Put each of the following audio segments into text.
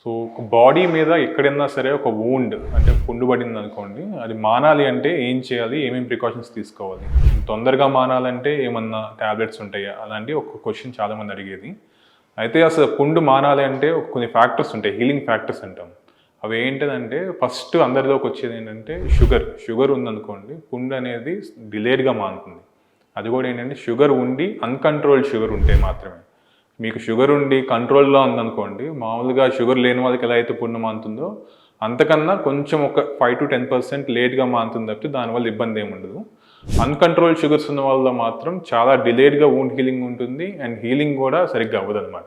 So ఒక body మీద ఎక్కడైనా సరే ఒక వూండ్ అంటే పుండు పడింది అనుకోండి, అది మానాలి అంటే ఏం చేయాలి, ఏమేమి ప్రికాషన్స్ తీసుకోవాలి, తొందరగా మానాలంటే ఏమన్నా ట్యాబ్లెట్స్ ఉంటాయా, అలాంటి ఒక క్వశ్చన్ చాలామంది అడిగేది. అయితే అసలు పుండు మానాలి అంటే కొన్ని ఫ్యాక్టర్స్ ఉంటాయి, హీలింగ్ ఫ్యాక్టర్స్ అంటాం. అవి ఏంటంటే ఫస్ట్ అందరిలోకి వచ్చేది ఏంటంటే షుగర్ ఉందనుకోండి, పుండు అనేది డిలేడ్గా మానుతుంది. అది కూడా ఏంటంటే షుగర్ ఉండి అన్కంట్రోల్డ్ షుగర్ ఉంటే మాత్రమే. మీకు షుగర్ ఉండి కంట్రోల్లో ఉందనుకోండి, మామూలుగా షుగర్ లేని వాళ్ళకి ఎలా అయితే పుండు మానుతుందో అంతకన్నా కొంచెం ఒక 5 to 10% లేట్గా మానుతుంది తప్పితే దానివల్ల ఇబ్బంది ఏమి ఉండదు. అన్కంట్రోల్డ్ షుగర్స్ ఉన్న వాళ్ళలో మాత్రం చాలా డిలేడ్గా వూండ్ హీలింగ్ ఉంటుంది అండ్ హీలింగ్ కూడా సరిగ్గా అవ్వదు అనమాట.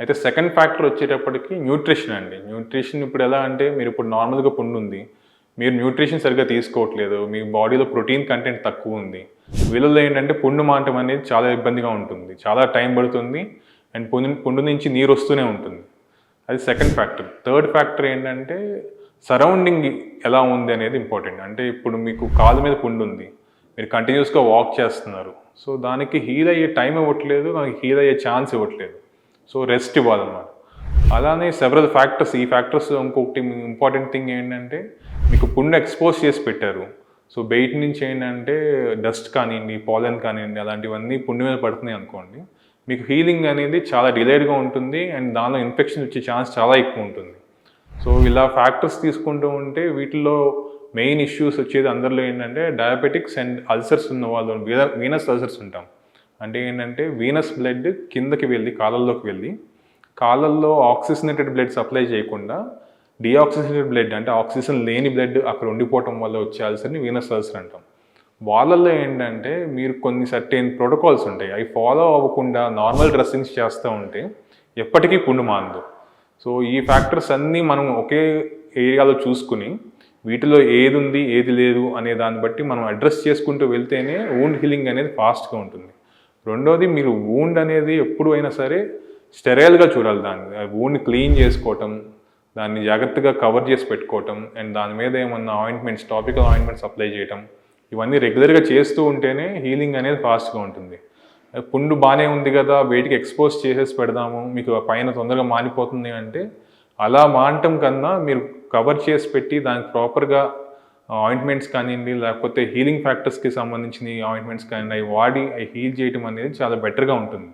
అయితే సెకండ్ ఫ్యాక్టర్ వచ్చేటప్పటికి న్యూట్రిషన్ అండి. న్యూట్రిషన్ ఇప్పుడు ఎలా అంటే, మీరు ఇప్పుడు నార్మల్గా పుండు ఉంది, మీరు న్యూట్రిషన్ సరిగ్గా తీసుకోవట్లేదు, మీ బాడీలో ప్రోటీన్ కంటెంట్ తక్కువ ఉంది, వీళ్ళలో ఏంటంటే పుండు మానటం అనేది చాలా ఇబ్బందిగా ఉంటుంది, చాలా టైం పడుతుంది అండ్ పుండు నుంచి నీరు వస్తూనే ఉంటుంది. అది సెకండ్ ఫ్యాక్టర్. థర్డ్ ఫ్యాక్టర్ ఏంటంటే సరౌండింగ్ ఎలా ఉంది అనేది ఇంపార్టెంట్. అంటే ఇప్పుడు మీకు కాలు మీద పుండు ఉంది, మీరు కంటిన్యూస్గా వాక్ చేస్తున్నారు, సో దానికి హీల్ అయ్యే టైం ఇవ్వట్లేదు, దానికి హీల్ అయ్యే ఛాన్స్ ఇవ్వట్లేదు, సో రెస్ట్ ఇవ్వాలన్నమాట. అలానే సెవరల్ ఫ్యాక్టర్స్, ఈ ఫ్యాక్టర్స్ ఇంకొకటి ఇంపార్టెంట్ థింగ్ ఏంటంటే, మీకు పుండు ఎక్స్పోజ్ చేసి పెట్టారు, సో బయట నుంచి ఏంటంటే డస్ట్ కానివ్వండి, పాలెన్ కానివ్వండి, అలాంటివన్నీ పుండు మీద పడుతున్నాయి అనుకోండి, మీకు హీలింగ్ అనేది చాలా డిలేడ్గా ఉంటుంది అండ్ దానిలో ఇన్ఫెక్షన్ వచ్చే ఛాన్స్ చాలా ఎక్కువ ఉంటుంది. సో ఇలా ఫ్యాక్టర్స్ తీసుకుంటూ ఉంటే వీటిలో మెయిన్ ఇష్యూస్ వచ్చేది అందరిలో ఏంటంటే డయాబెటిక్స్ అండ్ అల్సర్స్ ఉన్న వాళ్ళు, వీనస్ అల్సర్స్ ఉంటాం. అంటే ఏంటంటే వీనస్ బ్లడ్ కిందకి వెళ్ళి కాళ్ళల్లోకి వెళ్ళి కాళ్ళల్లో ఆక్సిజనేటెడ్ బ్లడ్ సప్లై చేయకుండా డిఆక్సిజనేటెడ్ బ్లడ్, అంటే ఆక్సిజన్ లేని బ్లడ్ అక్కడ ఉండిపోవటం వల్ల వచ్చే అల్సర్ని వీనస్ అల్సర్ అంటాం. వాళ్ళల్లో ఏంటంటే మీరు కొన్ని సర్టెన్ ప్రోటోకాల్స్ ఉంటాయి, అవి ఫాలో అవ్వకుండా నార్మల్ డ్రెస్సింగ్స్ చేస్తూ ఉంటే ఎప్పటికీ పుండు మానదు. సో ఈ ఫ్యాక్టర్స్ అన్నీ మనం ఒకే ఏరియాలో చూసుకుని వీటిలో ఏది ఉంది ఏది లేదు అనే దాన్ని బట్టి మనం అడ్రస్ చేసుకుంటూ వెళ్తేనే వూండ్ హీలింగ్ అనేది ఫాస్ట్గా ఉంటుంది. రెండోది, మీరు వూండ్ అనేది ఎప్పుడు అయినా సరే స్టెరైల్గా చూడాలి. దాన్ని వూండ్ క్లీన్ చేసుకోవటం, దాన్ని జాగ్రత్తగా కవర్ చేసి పెట్టుకోవటం అండ్ దాని మీద ఏమన్నా ఆయింట్మెంట్స్, టాపికల్ ఆయింట్మెంట్స్ అప్లై చేయటం, ఇవన్నీ రెగ్యులర్గా చేస్తూ ఉంటేనే హీలింగ్ అనేది ఫాస్ట్గా ఉంటుంది. పుండు బాగానే ఉంది కదా, బయటికి ఎక్స్పోజ్ చేసేసి పెడదాము, మీకు పైన తొందరగా మానిపోతుంది అంటే, అలా మానటం కన్నా మీరు కవర్ చేసి పెట్టి దానికి ప్రాపర్గా ఆయింట్మెంట్స్ కానివ్వండి, లేకపోతే హీలింగ్ ఫ్యాక్టర్స్కి సంబంధించిన ఆయింట్మెంట్స్ కానివ్వండి, అవి వాడి అవి హీల్ చేయడం అనేది చాలా బెటర్గా ఉంటుంది.